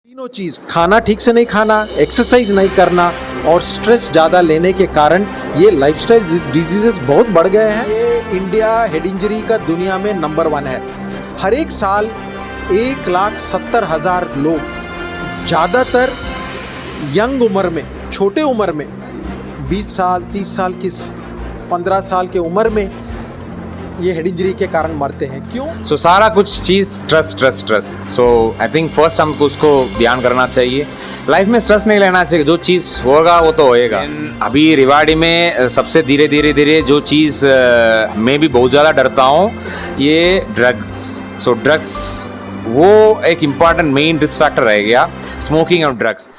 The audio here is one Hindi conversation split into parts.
तीनों चीज खाना ठीक से नहीं खाना, एक्सरसाइज नहीं करना और स्ट्रेस ज़्यादा लेने के कारण ये लाइफस्टाइल डिजीजेस बहुत बढ़ गए हैं। ये इंडिया हेड इंजरी का दुनिया में नंबर 1 है। हर एक साल 1,70,000 लोग, ज़्यादातर यंग उम्र में, छोटे उम्र में, 20 साल 30 साल की 15 साल की उम्र में ये हेड इंजरी के कारण मरते हैं। क्यों? सो सारा कुछ चीज़ stress. So I think first हमको उसको ध्यान करना चाहिए। लाइफ में स्ट्रेस नहीं लेना चाहिए, जो चीज़ होगा वो तो होएगा। अभी रिवाड़ी में सबसे धीरे जो चीज़ मैं भी बहुत ज़्यादा डरता हूँ, ये ड्रग्स। सो ड्रग्स वो एक इम्पॉर्टेंट मेन रिस्क फैक्टर रह गया, स्मोकिंग और ड्रग्स।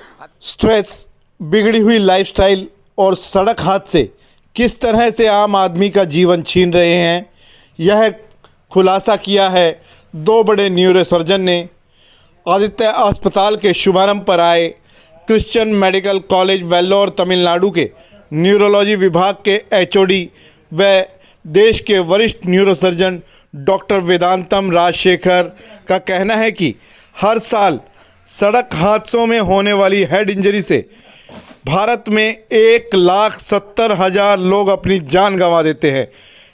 स्ट्रेस, बिगड़ी हुई लाइफस्टाइल और सड़क हादसे किस तरह से आम आदमी का जीवन छीन रहे हैं, यह खुलासा किया है 2 बड़े न्यूरोसर्जन ने। आदित्य अस्पताल के शुभारंभ पर आए Christian medical college Vellore Tamil Nadu के न्यूरोलॉजी विभाग के एचओडी व देश के वरिष्ठ न्यूरोसर्जन डॉक्टर वेदांतम राजशेखर का कहना है कि हर साल सड़क हादसों में होने वाली हेड इंजरी से भारत में 1,70,000 लोग अपनी जान गंवा देते हैं।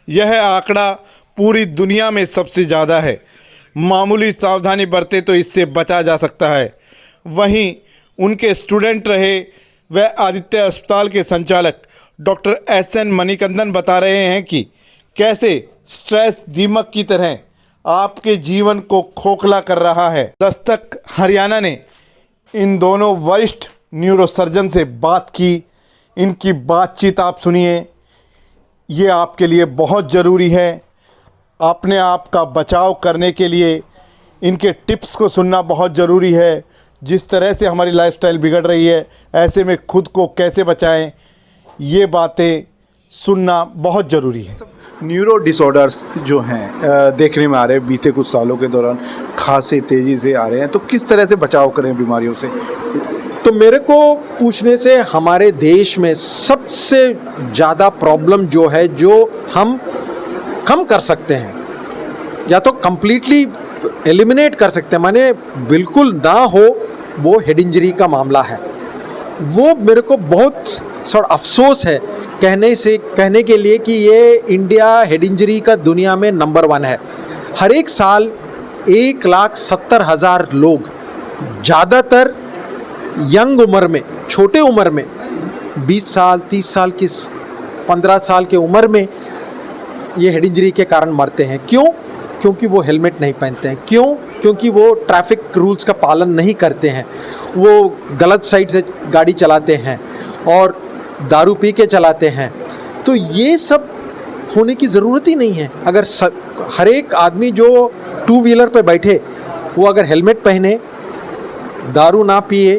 यह आंकड़ा पूरी दुनिया में सबसे ज़्यादा है। मामूली सावधानी बरते तो इससे बचा जा सकता है। वहीं उनके स्टूडेंट रहे व आदित्य अस्पताल के संचालक डॉक्टर SN मणिकंदन बता रहे हैं कि कैसे स्ट्रेस दीमक की तरह आपके जीवन को खोखला कर रहा है। दस्तक हरियाणा ने इन दोनों वरिष्ठ न्यूरोसर्जन से बात की। इनकी बातचीत आप सुनिए, ये आपके लिए बहुत ज़रूरी है। अपने आप का बचाव करने के लिए इनके टिप्स को सुनना बहुत ज़रूरी है। जिस तरह से हमारी लाइफस्टाइल बिगड़ रही है, ऐसे में खुद को कैसे बचाएं, ये बातें सुनना बहुत ज़रूरी है। न्यूरो डिसऑर्डर्स जो हैं देखने में आ रहे हैं बीते कुछ सालों के दौरान, खासे तेज़ी से आ रहे हैं, तो किस तरह से बचाव करें बीमारियों से? तो मेरे को पूछने से हमारे देश में सबसे ज़्यादा प्रॉब्लम जो है, जो हम कम कर सकते हैं या तो कंप्लीटली एलिमिनेट कर सकते हैं, माने बिल्कुल ना हो, वो हेड इंजरी का मामला है। वो मेरे को बहुत अफसोस है कहने के लिए कि ये इंडिया हेड इंजरी का दुनिया में नंबर 1 है। हर एक साल 1,70,000 लोग, ज़्यादातर यंग उम्र में, छोटे उम्र में, 20 साल 30 साल की 15 साल की उम्र में ये हेड इंजरी के कारण मरते हैं। क्यों? क्योंकि वो हेलमेट नहीं पहनते हैं। क्यों? क्योंकि वो ट्रैफिक रूल्स का पालन नहीं करते हैं, वो गलत साइड से गाड़ी चलाते हैं और दारू पी के चलाते हैं। तो ये सब होने की ज़रूरत ही नहीं है। अगर हर एक आदमी जो 2 व्हीलर पे बैठे, वो अगर हेलमेट पहने, दारू ना पिए,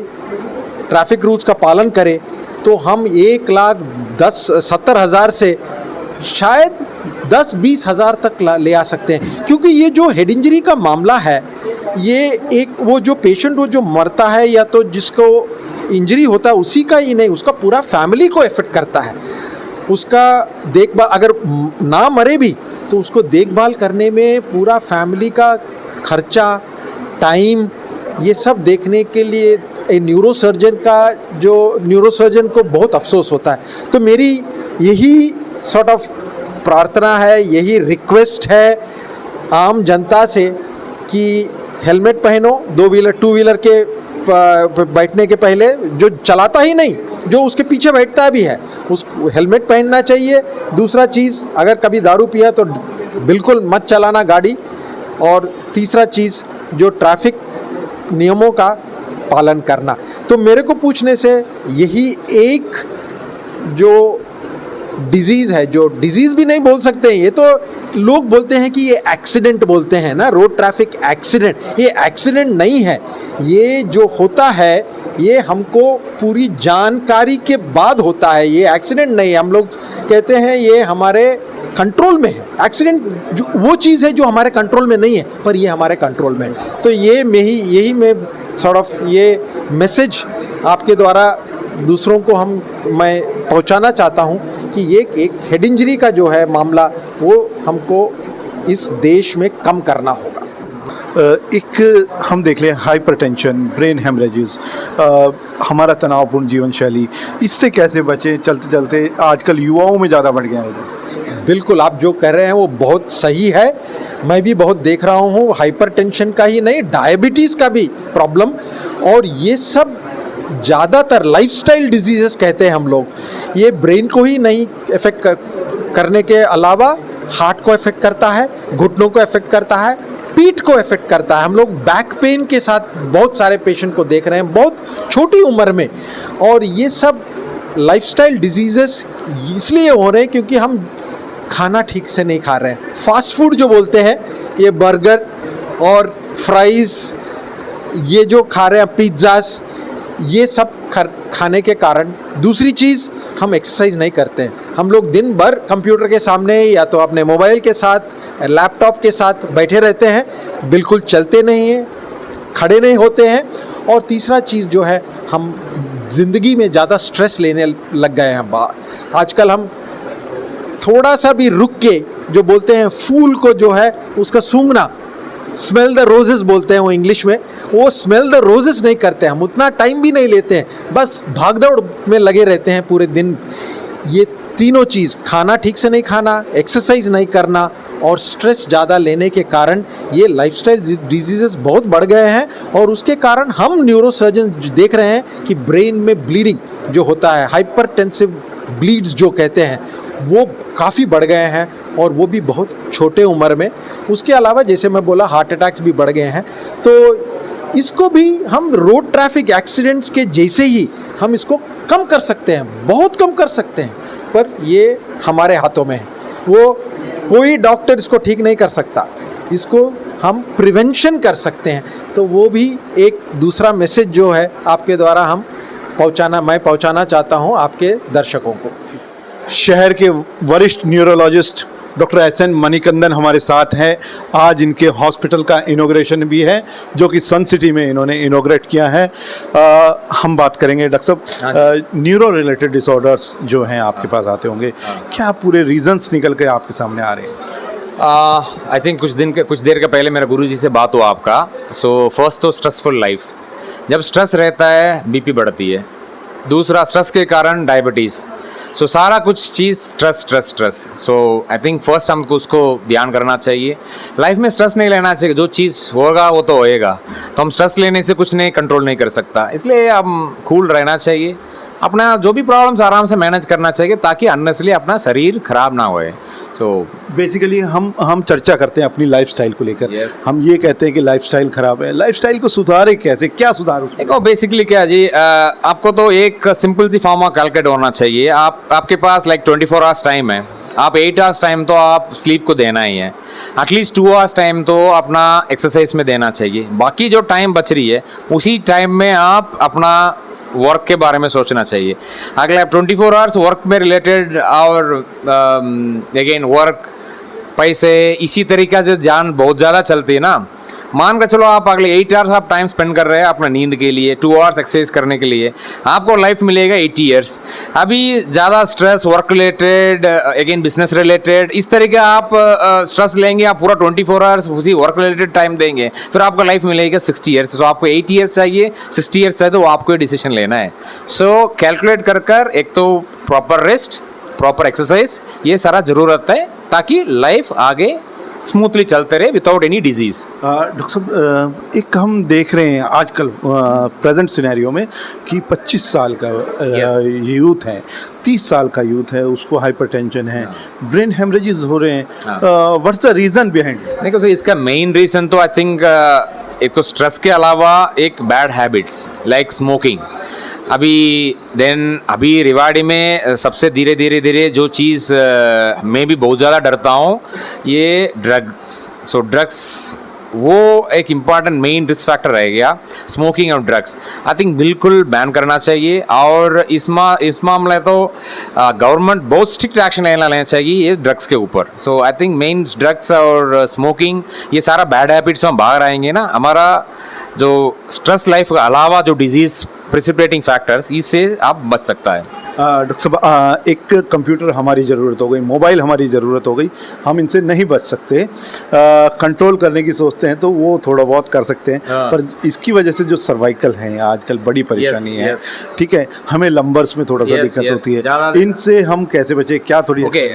ट्रैफिक रूल्स का पालन करे, तो हम 1,70,000 से शायद 10-20,000 तक ले आ सकते हैं। क्योंकि ये जो हेड इंजरी का मामला है, ये एक वो जो पेशेंट वो जो मरता है या तो जिसको इंजरी होता है उसी का ही नहीं, उसका पूरा फैमिली को इफ़ेक्ट करता है। उसका देखभाल, अगर ना मरे भी तो उसको देखभाल करने में पूरा फैमिली का खर्चा, टाइम, ये सब देखने के लिए न्यूरोसर्जन को बहुत अफसोस होता है। तो मेरी यही प्रार्थना है, यही रिक्वेस्ट है आम जनता से कि हेलमेट पहनो। 2 व्हीलर 2 व्हीलर के बैठने के पहले, जो चलाता ही नहीं, जो उसके पीछे बैठता भी है, उसको हेलमेट पहनना चाहिए। दूसरा चीज़, अगर कभी दारू पिया तो बिल्कुल मत चलाना गाड़ी। और तीसरा चीज़, जो ट्रैफिक नियमों का पालन करना। तो मेरे को पूछने से यही एक जो डिजीज़ है, जो डिजीज़ भी नहीं बोल सकते हैं, ये तो लोग बोलते हैं कि ये एक्सीडेंट बोलते हैं ना, रोड ट्रैफिक एक्सीडेंट। ये एक्सीडेंट नहीं है, ये जो होता है ये हमको पूरी जानकारी के बाद होता है। ये एक्सीडेंट नहीं है। हम लोग कहते हैं ये हमारे कंट्रोल में है। एक्सीडेंट वो चीज़ है जो हमारे कंट्रोल में नहीं है, पर ये हमारे कंट्रोल में है। तो ये यही मैं ये मैसेज आपके द्वारा दूसरों को मैं पहुंचाना चाहता हूं कि ये एक हेड इंजरी का जो है मामला, वो हमको इस देश में कम करना होगा। एक हम देख लें हाइपरटेंशन, ब्रेन हेमरेजेस, हमारा तनावपूर्ण जीवन शैली, इससे कैसे बचें? चलते चलते आजकल युवाओं में ज़्यादा बढ़ गया है। बिल्कुल, आप जो कह रहे हैं वो बहुत सही है। मैं भी बहुत देख रहा हूँ, हाइपरटेंशन का ही नहीं, डायबिटीज़ का भी प्रॉब्लम, और ये सब ज़्यादातर लाइफस्टाइल डिजीजेस कहते हैं हम लोग। ये ब्रेन को ही नहीं इफेक्ट करने के अलावा हार्ट को इफेक्ट करता है, घुटनों को इफेक्ट करता है, पीठ को इफेक्ट करता है। हम लोग बैक पेन के साथ बहुत सारे पेशेंट को देख रहे हैं बहुत छोटी उम्र में, और ये सब लाइफस्टाइल डिजीजेस इसलिए हो रहे हैं क्योंकि हम खाना ठीक से नहीं खा रहे हैं। फास्ट फूड जो बोलते हैं, ये बर्गर और फ्राइज़, ये जो खा रहे हैं, पिज़्ज़ास, ये सब खाने के कारण। दूसरी चीज़, हम एक्सरसाइज नहीं करते हैं। हम लोग दिन भर कंप्यूटर के सामने या तो अपने मोबाइल के साथ, लैपटॉप के साथ बैठे रहते हैं, बिल्कुल चलते नहीं हैं, खड़े नहीं होते हैं। और तीसरा चीज़ जो है, हम ज़िंदगी में ज़्यादा स्ट्रेस लेने लग गए हैं। आजकल हम थोड़ा सा भी रुक के, जो बोलते हैं फूल को जो है उसका सूंघना, स्मेल द रोजेस बोलते हैं वो इंग्लिश में, वो स्मेल द रोजेस नहीं करते। हम उतना टाइम भी नहीं लेते हैं, बस भागदौड़ में लगे रहते हैं पूरे दिन। ये तीनों चीज़, खाना ठीक से नहीं खाना, एक्सरसाइज नहीं करना और स्ट्रेस ज़्यादा लेने के कारण ये लाइफस्टाइल डिजीज़ेस बहुत बढ़ गए हैं। और उसके कारण हम न्यूरोसर्जन देख रहे हैं कि ब्रेन में ब्लीडिंग जो होता है, हाइपरटेंसिव ब्लीड्स जो कहते हैं, वो काफ़ी बढ़ गए हैं, और वो भी बहुत छोटे उम्र में। उसके अलावा जैसे मैं बोला, हार्ट अटैक्स भी बढ़ गए हैं। तो इसको भी हम रोड ट्रैफिक एक्सीडेंट्स के जैसे ही हम इसको कम कर सकते हैं, बहुत कम कर सकते हैं, पर ये हमारे हाथों में है। वो कोई डॉक्टर इसको ठीक नहीं कर सकता, इसको हम प्रिवेंशन कर सकते हैं। तो वो भी एक दूसरा मैसेज जो है आपके द्वारा मैं पहुंचाना चाहता हूं आपके दर्शकों को। शहर के वरिष्ठ न्यूरोलॉजिस्ट डॉक्टर एस.एन. मणिकंदन हमारे साथ हैं। आज इनके हॉस्पिटल का इनॉग्रेशन भी है, जो कि सन सिटी में इन्होंने इनॉग्रेट किया है। हम बात करेंगे डॉक्टर साहब, न्यूरो रिलेटेड डिसऑर्डर्स जो हैं आपके पास आते होंगे, क्या पूरे रीजंस निकल के आपके सामने आ रहे हैं? आई थिंक कुछ देर के पहले मेरा गुरुजी से बात हुआ आपका। सो फर्स्ट तो स्ट्रेसफुल लाइफ, जब स्ट्रेस रहता है बीपी बढ़ती है। दूसरा, स्ट्रेस के कारण डायबिटीज़। सो सारा कुछ चीज़ stress. So I think first हमको उसको ध्यान करना चाहिए। लाइफ में स्ट्रेस नहीं लेना चाहिए, जो चीज़ होगा वो तो होएगा। तो हम स्ट्रेस लेने से कुछ नहीं कंट्रोल नहीं कर सकता, इसलिए हम कूल रहना चाहिए। अपना जो भी प्रॉब्लम्स आराम से मैनेज करना चाहिए, ताकि अननेसली अपना शरीर खराब ना होए। तो बेसिकली हम चर्चा करते हैं अपनी लाइफस्टाइल को लेकर। Yes. हम ये कहते हैं कि लाइफस्टाइल खराब है, लाइफस्टाइल को सुधारे कैसे, क्या सुधार उसमें? देखो, बेसिकली क्या जी, आपको तो एक सिंपल सी फॉर्म कैलकुलेट होना चाहिए। आपके पास लाइक 24 आवर्स टाइम है, आप 8 आवर्स टाइम तो आप स्लीप को देना ही है, एटलीस्ट 2 आवर्स टाइम तो अपना एक्सरसाइज में देना चाहिए। बाकी जो टाइम बच रही है, उसी टाइम में आप अपना वर्क के बारे में सोचना चाहिए। अगले आप 24 आवर्स वर्क में रिलेटेड, और अगेन वर्क, पैसे, इसी तरीक़े से जान बहुत ज़्यादा चलती है ना। मान कर चलो आप अगले 8 आवर्स आप टाइम स्पेंड कर रहे हैं अपना नींद के लिए, 2 आवर्स एक्सरसाइज करने के लिए, आपको लाइफ मिलेगा 80 इयर्स। अभी ज़्यादा stress work related, again business related, इस तरीके आप स्ट्रेस लेंगे, आप पूरा 24 आवर्स उसी वर्क रिलेटेड टाइम देंगे, फिर आपको लाइफ मिलेगा 60 इयर्स। तो आपको 80 इयर्स चाहिए, 60 इयर्स चाहिए, तो वो आपको डिसीजन लेना है। सो कैलकुलेट कर एक तो प्रॉपर रेस्ट, प्रॉपर एक्सरसाइज, ये सारा ज़रूरत है, ताकि लाइफ आगे स्मूथली चलते रहे विदाउट एनी डिजीज़। डॉक्टर साहब, एक हम देख रहे हैं आजकल प्रेजेंट सिनेरियो में कि 25 साल का यूथ है, 30 साल का यूथ है, उसको हाइपरटेंशन है, ब्रेन हेमरेजेस हो रहे हैं। What's the reason behind? देखो सर, इसका मेन रीज़न तो आई थिंक एक तो स्ट्रेस के अलावा एक बैड हैबिट्स लाइक स्मोकिंग। अभी रिवाड़ी में सबसे धीरे जो चीज़ मैं भी बहुत ज़्यादा डरता हूँ, ये ड्रग्स। सो ड्रग्स वो एक इम्पॉर्टेंट मेन रिस्क फैक्टर रह गया, स्मोकिंग और ड्रग्स। आई थिंक बिल्कुल बैन करना चाहिए, और इस मामले तो गवर्नमेंट बहुत स्ट्रिक्ट एक्शन लेना चाहिए ये ड्रग्स के ऊपर। सो आई थिंक मेन ड्रग्स और स्मोकिंग, ये सारा बैड हैबिट्स हम बाहर आएंगे ना, हमारा जो स्ट्रेस लाइफ के अलावा जो डिजीज़ प्रिसिपिटेटिंग फैक्टर्स, इससे आप बच सकता है। डॉक्टर साहब, एक कंप्यूटर हमारी ज़रूरत हो गई, मोबाइल हमारी ज़रूरत हो गई, हम इनसे नहीं बच सकते। कंट्रोल करने की सोचते हैं तो वो थोड़ा बहुत कर सकते हैं, हाँ। पर इसकी वजह से जो सर्वाइकल हैं आजकल बड़ी परेशानी है। yes. ठीक है, हमें लंबर्स में थोड़ा सा Yes, दिक्कत yes. होती है, ज़्यादा- इनसे हम कैसे बचे, क्या थोड़ी ओके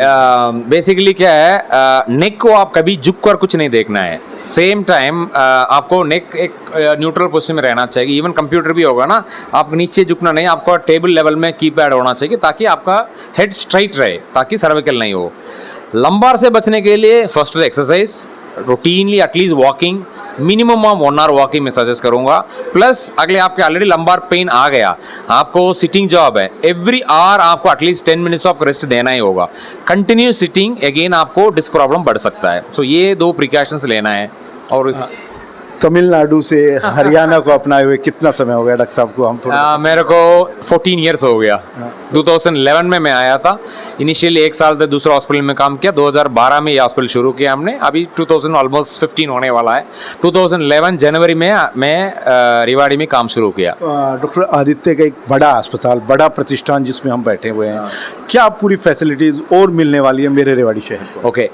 बेसिकली क्या है, नेक को आप कभी झुक कर कुछ नहीं देखना है। सेम टाइम आपको नेक एक न्यूट्रल पोजीशन में रहना चाहिए। इवन कंप्यूटर भी होगा ना, आप नीचे झुकना नहीं, आपका टेबल लेवल में कीपैड होना चाहिए ताकि आपका हेड स्ट्राइट रहे, ताकि सर्विकल नहीं हो। लंबार से बचने के लिए first exercise routinely at least walking, minimum of 1 hour walking मैं सजेस्ट करूंगा। प्लस अगले आपके ऑलरेडी लंबार पेन आ गया, आपको सिटिंग जॉब है, एवरी आवर आपको एटलीस्ट 10 मिनट्स ऑफ रेस्ट देना ही होगा। कंटिन्यू सिटिंग अगेन आपको डिस्क प्रॉब्लम बढ़ सकता है। सो ये 2 प्रिकॉशंस लेना है। और तमिलनाडु से हरियाणा को अपनाए हुए कितना समय हो गया डॉक्टर साहब को? हम थोड़ा मेरे को 14 ईयर्स हो गया। 2011 में मैं आया था, इनिशियली 1 साल तक दूसरा हॉस्पिटल में काम किया। 2012 में ये हॉस्पिटल शुरू किया हमने, अभी 2000 ऑलमोस्ट 15 होने वाला है। 2011 जनवरी में मैं रेवाड़ी में काम शुरू किया। डॉक्टर आदित्य का एक बड़ा अस्पताल, बड़ा प्रतिष्ठान जिसमें हम बैठे हुए हैं, क्या पूरी फैसिलिटीज और मिलने वाली है मेरे रेवाड़ी शहर को? ओके,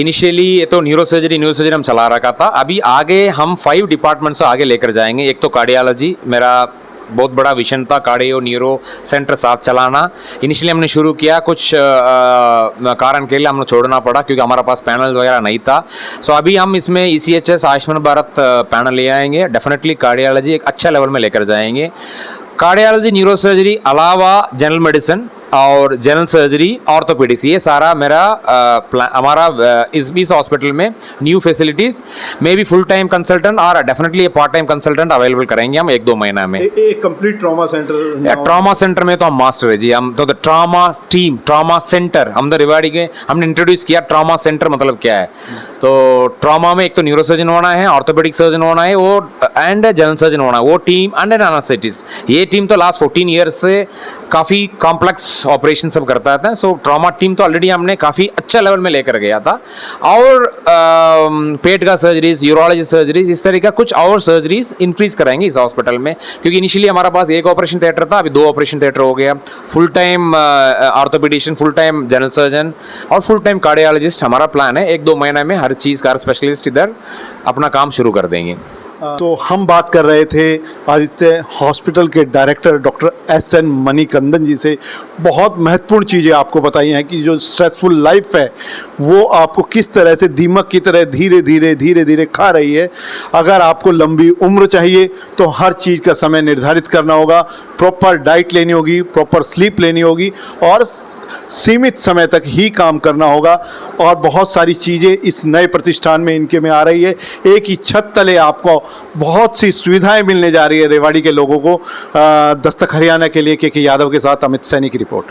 इनिशियली ये तो न्यूरो सर्जरी हम चला रखा था। अभी आगे हम 5 डिपार्टमेंट्स आगे लेकर जाएंगे। एक तो कार्डियोलॉजी, मेरा बहुत बड़ा विजन था कार्डियो न्यूरो सेंटर साथ चलाना। इनिशियली हमने शुरू किया, कुछ कारण के लिए हमने छोड़ना पड़ा क्योंकि हमारा पास पैनल वगैरह नहीं था। सो अभी हम इसमें ECHS आयुष्मान भारत पैनल ले आएंगे। डेफिनेटली कार्डियोलॉजी एक अच्छा लेवल में लेकर जाएंगे। कार्डियोलॉजी, न्यूरो सर्जरी अलावा जनरल मेडिसिन और जनरल सर्जरी, ऑर्थोपेडिक्स, ये सारा मेरा हमारा इस हॉस्पिटल में new facilities may be full time consultant और definitely part time consultant available करेंगे हम 1-2 महीना में। एक complete trauma centre, trauma centre में तो हम मास्टर है जी। हम तो ट्रॉमा टीम, ट्रॉमा सेंटर, हम तो रेवाड़ी के हमने इंट्रोड्यूस किया। ट्रॉमा सेंटर मतलब क्या है, तो ट्रॉमा में एक तो न्यूरो सर्जन होना है, ऑर्थोपेडिक सर्जन होना है, वो एंड जनरल सर्जन होना है, वो टीम एंड एनास्थेटिस्ट। ये टीम तो लास्ट 14 ईयर्स से काफ़ी कॉम्प्लेक्स ऑपरेशन सब करता है। सो ट्रॉमा टीम तो ऑलरेडी हमने काफ़ी अच्छा लेवल में लेकर गया था। और पेट का सर्जरीज, यूरोलॉजी सर्जरीज, इस तरह का कुछ और सर्जरीज इंक्रीज कराएंगे इस हॉस्पिटल में, क्योंकि इनिशियली हमारे पास 1 ऑपरेशन थिएटर था, अभी 2 ऑपरेशन थिएटर हो गया। Full time orthopedician, full time general surgeon और फुल टाइम कार्डियोलॉजिस्ट हमारा प्लान है। 1-2 महीने में हर चीज़ का स्पेशलिस्ट इधर अपना काम शुरू कर देंगे। तो हम बात कर रहे थे आदित्य हॉस्पिटल के डायरेक्टर डॉक्टर SN मणिकंदन जी से। बहुत महत्वपूर्ण चीज़ें आपको बताई हैं कि जो स्ट्रेसफुल लाइफ है वो आपको किस तरह से दीमक की तरह धीरे धीरे खा रही है। अगर आपको लंबी उम्र चाहिए तो हर चीज़ का समय निर्धारित करना होगा, प्रॉपर डाइट लेनी होगी, प्रॉपर स्लीप लेनी होगी और सीमित समय तक ही काम करना होगा। और बहुत सारी चीज़ें इस नए प्रतिष्ठान में इनके में आ रही है। एक ही छत तले आपको बहुत सी सुविधाएं मिलने जा रही है रेवाड़ी के लोगों को। दस्तक हरियाणा के लिए के यादव के साथ अमित सैनी की रिपोर्ट।